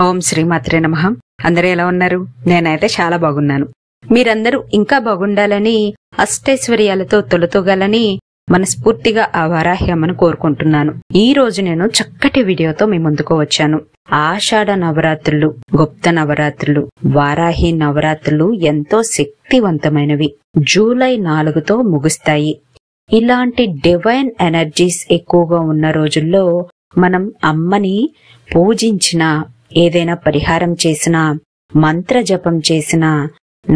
ఓం శ్రీమాత్రే నమః. అందరూ ఎలా ఉన్నారు? నేనైతే చాలా బాగున్నాను. మీరందరూ ఇంకా బాగుండాలని, అష్టైశ్వర్యాలతో తొలతూగాలని మనస్ఫూర్తిగా ఆ వారాహి అమ్మను కోరుకుంటున్నాను. ఈ రోజు నేను చక్కటి వీడియోతో మీ ముందుకు వచ్చాను. ఆషాఢ నవరాత్రులు, గుప్త నవరాత్రులు, వారాహి నవరాత్రులు ఎంతో శక్తివంతమైనవి. జూలై 4తో ముగుస్తాయి. ఇలాంటి డివైన్ ఎనర్జీస్ ఎక్కువగా ఉన్న రోజుల్లో మనం అమ్మని పూజించినా, ఏదైనా పరిహారం చేసినా, మంత్ర జపం చేసినా,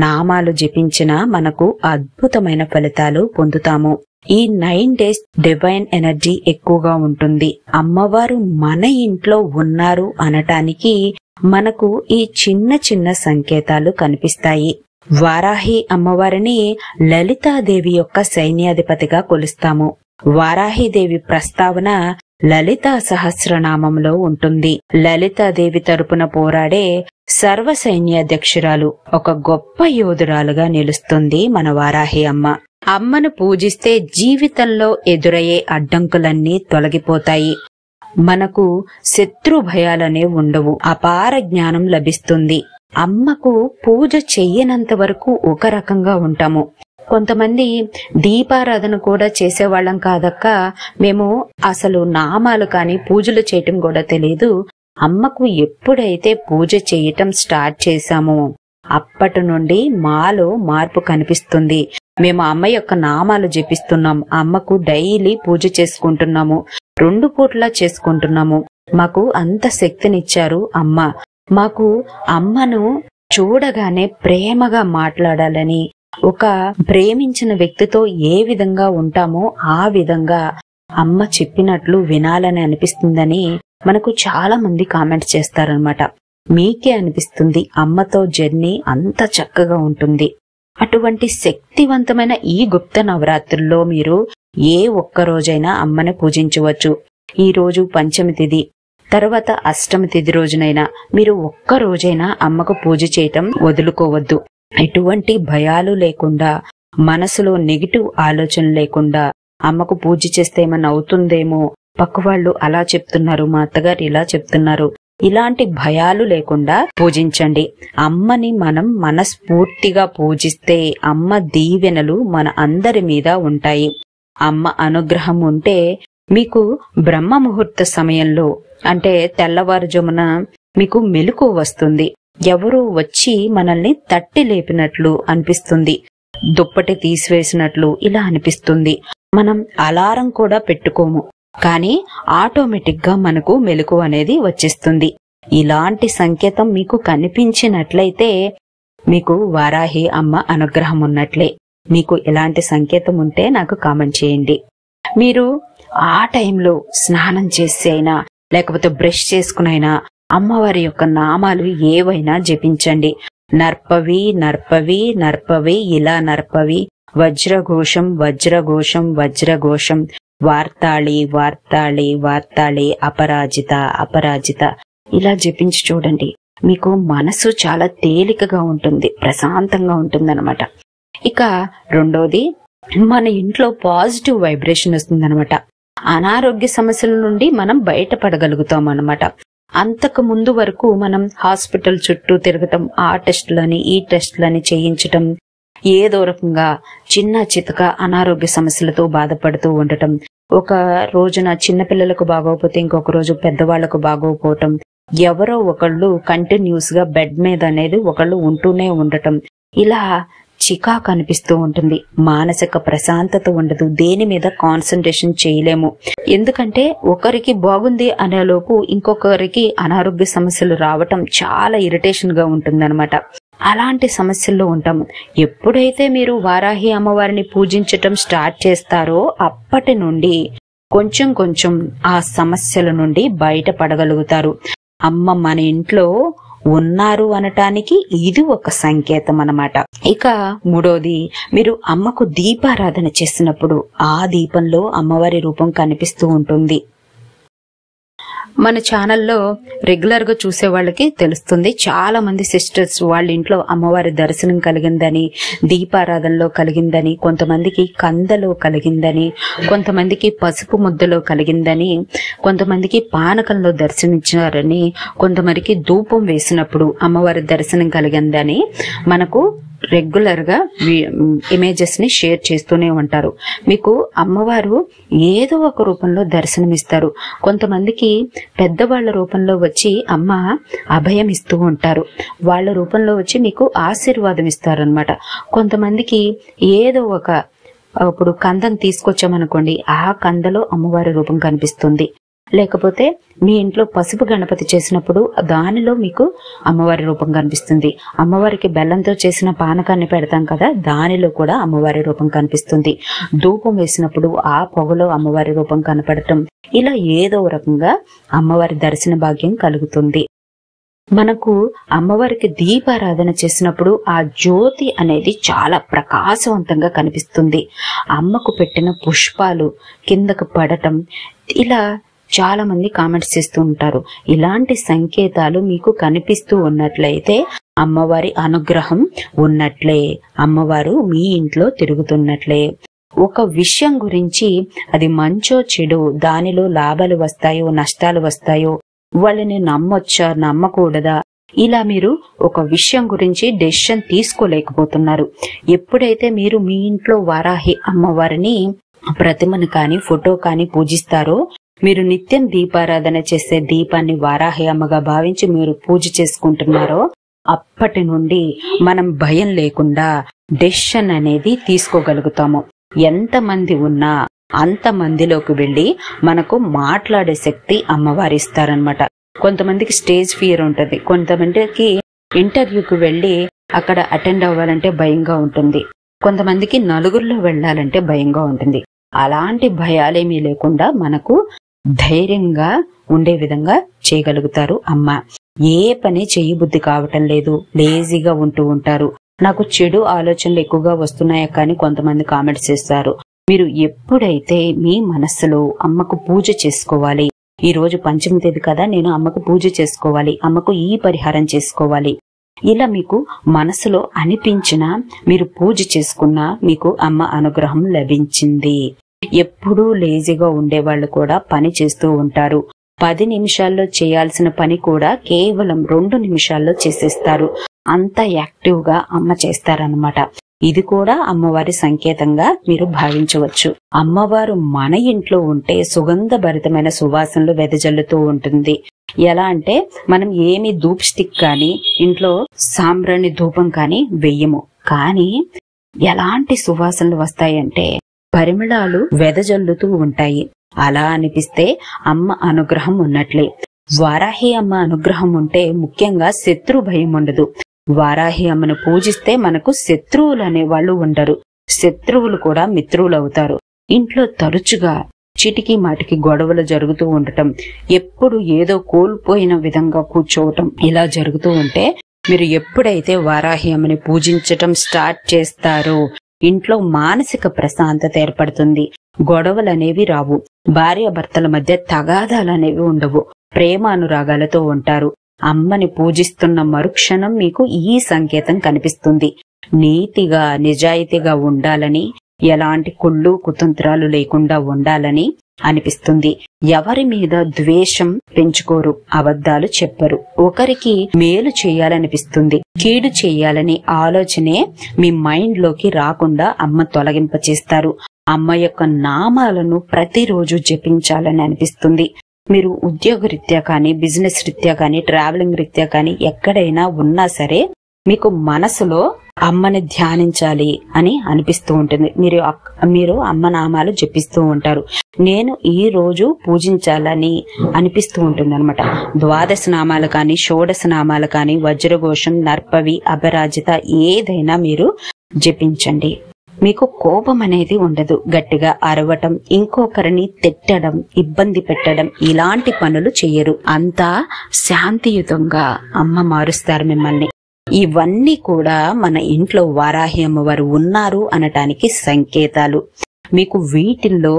నామాలు జపించినా మనకు అద్భుతమైన ఫలితాలు పొందుతాము. ఈ 9 days డివైన్ ఎనర్జీ ఎక్కువగా ఉంటుంది. అమ్మవారు మన ఇంట్లో ఉన్నారు అనటానికి మనకు ఈ చిన్న చిన్న సంకేతాలు కనిపిస్తాయి. వారాహి అమ్మవారిని లలితాదేవి యొక్క సైన్యాధిపతిగా కొలుస్తాము. వారాహిదేవి ప్రస్తావన లలితా సహస్రనామంలో ఉంటుంది. లలితాదేవి తరపున పోరాడే సర్వ సైన్యాధ్యక్షురాలు, ఒక గొప్ప యోధురాలుగా నిలుస్తుంది మన వారాహి అమ్మ. అమ్మను పూజిస్తే జీవితంలో ఎదురయ్యే అడ్డంకులన్నీ తొలగిపోతాయి. మనకు శత్రు భయాలనే ఉండవు. అపార జ్ఞానం లభిస్తుంది. అమ్మకు పూజ చెయ్యనంత వరకు ఒక రకంగా ఉంటాము. కొంతమంది దీపారాధన కూడా చేసేవాళ్ళం కాదక్క, మేము అసలు నామాలు కాని పూజలు చేయటం కూడా తెలియదు. అమ్మకు ఎప్పుడైతే పూజ చేయటం స్టార్ట్ చేశామో అప్పటి నుండి మాలో మార్పు కనిపిస్తుంది. మేము అమ్మ యొక్క నామాలు జపిస్తున్నాం, అమ్మకు డైలీ పూజ చేసుకుంటున్నాము, 2 పూట్లా చేసుకుంటున్నాము. మాకు అంత శక్తినిచ్చారు అమ్మ. మాకు అమ్మను చూడగానే ప్రేమగా మాట్లాడాలని, ఒక ప్రేమించిన వ్యక్తితో ఏ విధంగా ఉంటామో ఆ విధంగా అమ్మ చెప్పినట్లు వినాలని అనిపిస్తుందని మనకు చాలా మంది కామెంట్స్ చేస్తారనమాట. మీకే అనిపిస్తుంది అమ్మతో జర్నీ అంత చక్కగా ఉంటుంది. అటువంటి శక్తివంతమైన ఈ గుప్త నవరాత్రుల్లో మీరు ఏ ఒక్క రోజైనా అమ్మని పూజించవచ్చు. ఈ రోజు పంచమి తిథి, తర్వాత అష్టమి తిథి రోజునైనా మీరు ఒక్క రోజైనా అమ్మకు పూజ చేయటం వదులుకోవద్దు. ఎటువంటి భయాలు లేకుండా, మనసులో నెగిటివ్ ఆలోచన లేకుండా, అమ్మకు పూజ చేస్తే ఏమన్నా అవుతుందేమో, పక్కవాళ్లు అలా చెప్తున్నారు, మా అత్తగారు ఇలా చెప్తున్నారు, ఇలాంటి భయాలు లేకుండా పూజించండి. అమ్మని మనం మనస్ఫూర్తిగా పూజిస్తే అమ్మ దీవెనలు మన అందరి మీద ఉంటాయి. అమ్మ అనుగ్రహం ఉంటే మీకు బ్రహ్మ ముహూర్త సమయంలో, అంటే తెల్లవారుజామున మీకు మెలకువ వస్తుంది. ఎవరో వచ్చి మనల్ని తట్టి లేపినట్లు అనిపిస్తుంది, దుప్పటి తీసివేసినట్లు ఇలా అనిపిస్తుంది. మనం అలారం కూడా పెట్టుకోము, కానీ ఆటోమేటిక్ గా మనకు మెలకువ అనేది వచ్చేస్తుంది. ఇలాంటి సంకేతం మీకు కనిపించినట్లయితే మీకు వారాహి అమ్మ అనుగ్రహం ఉన్నట్లే. మీకు ఎలాంటి సంకేతం ఉంటే నాకు కామెంట్ చేయండి. మీరు ఆ టైంలో స్నానం చేసి అయినా, లేకపోతే బ్రష్ చేసుకునైనా అమ్మవారి యొక్క నామాలు ఏవైనా జపించండి. నర్పవి నర్పవి నర్పవి ఇలా నర్పవి, వజ్రఘోషం వజ్రఘోషం వజ్రఘోషం, వార్తాళి వార్తాళి వార్తాళి, అపరాజిత అపరాజిత ఇలా జపించి చూడండి. మీకు మనసు చాలా తేలికగా ఉంటుంది, ప్రశాంతంగా ఉంటుందన్నమాట. ఇక రెండోది, మన ఇంట్లో పాజిటివ్ వైబ్రేషన్ వస్తుందన్నమాట. అనారోగ్య సమస్యల నుండి మనం బయటపడగలుగుతాం అన్నమాట. అంతకు ముందు వరకు మనం హాస్పిటల్ చుట్టూ తిరగటం, ఆ టెస్టులని ఈ టెస్టులని చేయించటం, ఏదో రకంగా చిన్న చితక అనారోగ్య సమస్యలతో బాధపడుతూ ఉండటం, ఒక రోజున చిన్నపిల్లలకు బాగోకపోతే ఇంకొక రోజు పెద్దవాళ్లకు బాగోకపోవటం, ఎవరో ఒకళ్ళు కంటిన్యూస్ గా బెడ్ మీద అనేది ఒకళ్ళు ఉంటూనే ఉండటం, ఇలా చికాకు అనిపిస్తూ ఉంటుంది. మానసిక ప్రశాంతత ఉండదు, దేని మీద కాన్సన్ట్రేషన్ చేయలేము. ఎందుకంటే ఒకరికి బాగుంది అనేలోపు ఇంకొకరికి అనారోగ్య సమస్యలు రావటం చాలా ఇరిటేషన్ గా ఉంటుందన్నమాట. అలాంటి సమస్యల్లో ఉంటాము. ఎప్పుడైతే మీరు వారాహి అమ్మవారిని పూజించటం స్టార్ట్ చేస్తారో అప్పటి నుండి కొంచెం కొంచెం ఆ సమస్యల నుండి బయటపడగలుగుతారు. అమ్మ మన ఇంట్లో ఉన్నారు అనటానికి ఇది ఒక సంకేతం అన్నమాట. ఇక మూడోది, మీరు అమ్మకు దీపారాధన చేసినప్పుడు ఆ దీపంలో అమ్మవారి రూపం కనిపిస్తూ ఉంటుంది. మన ఛానల్లో రెగ్యులర్ గా చూసే వాళ్ళకి తెలుస్తుంది, చాలా మంది సిస్టర్స్ వాళ్ళ ఇంట్లో అమ్మవారి దర్శనం కలిగిందని, దీపారాధనలో కలిగిందని, కొంతమందికి కందలో కలిగిందని, కొంతమందికి పసుపు ముద్దలో కలిగిందని, కొంతమందికి పానకంలో దర్శనించారని, కొంతమందికి ధూపం వేసినప్పుడు అమ్మవారి దర్శనం కలిగిందని మనకు రెగ్యులర్ గా ఇమేజెస్ ని షేర్ చేస్తూనే ఉంటారు. మీకు అమ్మవారు ఏదో ఒక రూపంలో దర్శనమిస్తారు. కొంతమందికి పెద్దవాళ్ల రూపంలో వచ్చి అమ్మ అభయం ఇస్తూ ఉంటారు, వాళ్ళ రూపంలో వచ్చి మీకు ఆశీర్వాదం ఇస్తారనమాట. కొంతమందికి ఏదో ఒక ఇప్పుడు కందం తీసుకొచ్చామనుకోండి, ఆ కందలో అమ్మవారి రూపం కనిపిస్తుంది. లేకపోతే మీ ఇంట్లో పసుపు గణపతి చేసినప్పుడు దానిలో మీకు అమ్మవారి రూపం కనిపిస్తుంది. అమ్మవారికి బెల్లంతో చేసిన పానకాన్ని పెడతాం కదా, దానిలో కూడా అమ్మవారి రూపం కనిపిస్తుంది. ధూపం వేసినప్పుడు ఆ పొగలో అమ్మవారి రూపం కనపడటం, ఇలా ఏదో రకంగా అమ్మవారి దర్శన భాగ్యం కలుగుతుంది. మనకు అమ్మవారికి దీపారాధన చేసినప్పుడు ఆ జ్యోతి అనేది చాలా ప్రకాశవంతంగా కనిపిస్తుంది. అమ్మకు పెట్టిన పుష్పాలు కిందకు పడటం, ఇలా చాలా మంది కామెంట్స్ చేస్తూ ఉంటారు. ఇలాంటి సంకేతాలు మీకు కనిపిస్తూ ఉన్నట్లయితే అమ్మవారి అనుగ్రహం ఉన్నట్లే, అమ్మవారు మీ ఇంట్లో తిరుగుతున్నట్లే. ఒక విషయం గురించి అది మంచో చెడు, దానిలో లాభాలు వస్తాయో నష్టాలు వస్తాయో, వాళ్ళని నమ్మొచ్చా నమ్మకూడదా, ఇలా మీరు ఒక విషయం గురించి డెసిషన్ తీసుకోలేకపోతున్నారు. ఎప్పుడైతే మీరు మీ ఇంట్లో వారాహి అమ్మవారిని ప్రతిమను కానీ ఫోటో కానీ పూజిస్తారో, మీరు నిత్యం దీపారాధన చేసే దీపాన్ని వారాహి అమ్మగా భావించి మీరు పూజ చేసుకుంటున్నారో, అప్పటి నుండి మనం భయం లేకుండా డెసిషన్ అనేది తీసుకోగలుగుతాము. ఎంతమంది ఉన్నా అంత మందిలోకి వెళ్లి మనకు మాట్లాడే శక్తి అమ్మవారు ఇస్తారనమాట. కొంతమందికి స్టేజ్ ఫియర్ ఉంటది, కొంతమందికి ఇంటర్వ్యూకి వెళ్లి అక్కడ అటెండ్ అవ్వాలంటే భయంగా ఉంటుంది, కొంతమందికి నలుగురిలో వెళ్లాలంటే భయంగా ఉంటుంది. అలాంటి భయాలేమీ లేకుండా మనకు ధైర్యంగా ఉండే విధంగా చేయగలుగుతారు అమ్మ. ఏ పని చేయబుద్ధి కావటం లేదు, లేజీగా ఉంటూ ఉంటారు, నాకు చెడు ఆలోచనలు ఎక్కువగా వస్తున్నాయా కానీ కొంతమంది కామెంట్స్ చేస్తారు. మీరు ఎప్పుడైతే మీ మనస్సులో అమ్మకు పూజ చేసుకోవాలి, ఈ రోజు పంచమి తేదీ కదా, నేను అమ్మకు పూజ చేసుకోవాలి, అమ్మకు ఈ పరిహారం చేసుకోవాలి, ఇలా మీకు మనసులో అనిపించినా మీరు పూజ చేసుకున్నా మీకు అమ్మ అనుగ్రహం లభించింది. ఎప్పుడూ లేజీగా ఉండేవాళ్లు కూడా పని చేస్తూ ఉంటారు. 10 నిమిషాల్లో చేయాల్సిన పని కూడా కేవలం 2 నిమిషాల్లో చేసేస్తారు. అంత యాక్టివ్ గా అమ్మ చేస్తారనమాట. ఇది కూడా అమ్మవారి సంకేతంగా మీరు భావించవచ్చు. అమ్మవారు మన ఇంట్లో ఉంటే సుగంధభరితమైన సువాసనలు వెదజల్లుతూ ఉంటుంది. ఎలా అంటే మనం ఏమి ధూప్ స్టిక్ కానీ ఇంట్లో సాంబ్రాణి ధూపం కానీ వెయ్యము, కానీ ఎలాంటి సువాసనలు వస్తాయంటే పరిమళాలు వెదజల్లుతూ ఉంటాయి. అలా అనిపిస్తే అమ్మ అనుగ్రహం ఉన్నట్లే. వారాహి అమ్మ అనుగ్రహం ఉంటే ముఖ్యంగా శత్రు భయం ఉండదు. వారాహి అమ్మను పూజిస్తే మనకు శత్రువులు అనేవాళ్లు ఉండరు, శత్రువులు కూడా మిత్రువులు అవుతారు. ఇంట్లో తరచుగా చిటికి మాటికి గొడవలు జరుగుతూ ఉండటం, ఎప్పుడు ఏదో కోల్పోయిన విధంగా కూర్చోవటం, ఇలా జరుగుతూ ఉంటే మీరు ఎప్పుడైతే వారాహి అమ్మని పూజించటం స్టార్ట్ చేస్తారో ఇంట్లో మానసిక ప్రశాంతత ఏర్పడుతుంది. గొడవలనేవి రావు, భార్యాభర్తల మధ్య తగాదాలనేవి ఉండవు, ప్రేమానురాగాలతో ఉంటారు. అమ్మని పూజిస్తున్న మరుక్షణం మీకు ఈ సంకేతం కనిపిస్తుంది. నీతిగా నిజాయితీగా ఉండాలని, ఎలాంటి కుళ్ళు కుతంత్రాలు లేకుండా ఉండాలని అనిపిస్తుంది. ఎవరి మీద ద్వేషం పెంచుకోరు, అబద్ధాలు చెప్పరు, ఒకరికి మేలు చేయాలనిపిస్తుంది. కీడు చేయాలనే ఆలోచనే మీ మైండ్ లోకి రాకుండా అమ్మ తొలగింపచేస్తారు. అమ్మ యొక్క నామాలను ప్రతిరోజు జపించాలని అనిపిస్తుంది. మీరు ఉద్యోగరీత్యా కానీ, బిజినెస్ రీత్యా కానీ, ట్రావెలింగ్ రీత్యా కానీ ఎక్కడైనా ఉన్నా సరే మీకు మనసులో అమ్మని ధ్యానించాలి అని అనిపిస్తూ ఉంటుంది. మీరు అమ్మ నామాలు జపిస్తూ ఉంటారు. నేను ఈ రోజు పూజించాలని అనిపిస్తూ ఉంటుంది అనమాట. 12 నామాలు కానీ, షోడశ నామాలు కానీ, వజ్రఘోషం, నర్పవి, అపరాజిత ఏదైనా మీరు జపించండి. మీకు కోపం అనేది ఉండదు. గట్టిగా అరవటం, ఇంకొకరిని తిట్టడం, ఇబ్బంది పెట్టడం ఇలాంటి పనులు చెయ్యరు. అంతా శాంతియుతంగా అమ్మ మారుస్తారు మిమ్మల్ని. ఇవన్నీ కూడా మన ఇంట్లో వారాహి అమ్మవారు ఉన్నారు అనటానికి సంకేతాలు. మీకు వీటిల్లో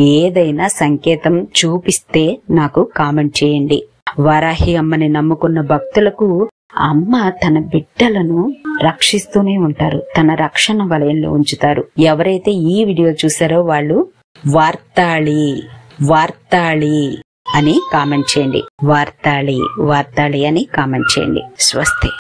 ఏదైనా సంకేతం చూపిస్తే నాకు కామెంట్ చేయండి. వారాహి అమ్మని నమ్ముకున్న భక్తులకు అమ్మ తన బిడ్డలను రక్షిస్తూనే ఉంటారు, తన రక్షణ వలయంలో ఉంచుతారు. ఎవరైతే ఈ వీడియో చూసారో వాళ్ళు వార్తాళి వార్తాళి అని కామెంట్ చేయండి. వార్తాళి వార్తాళి అని కామెంట్ చేయండి. స్వస్తి.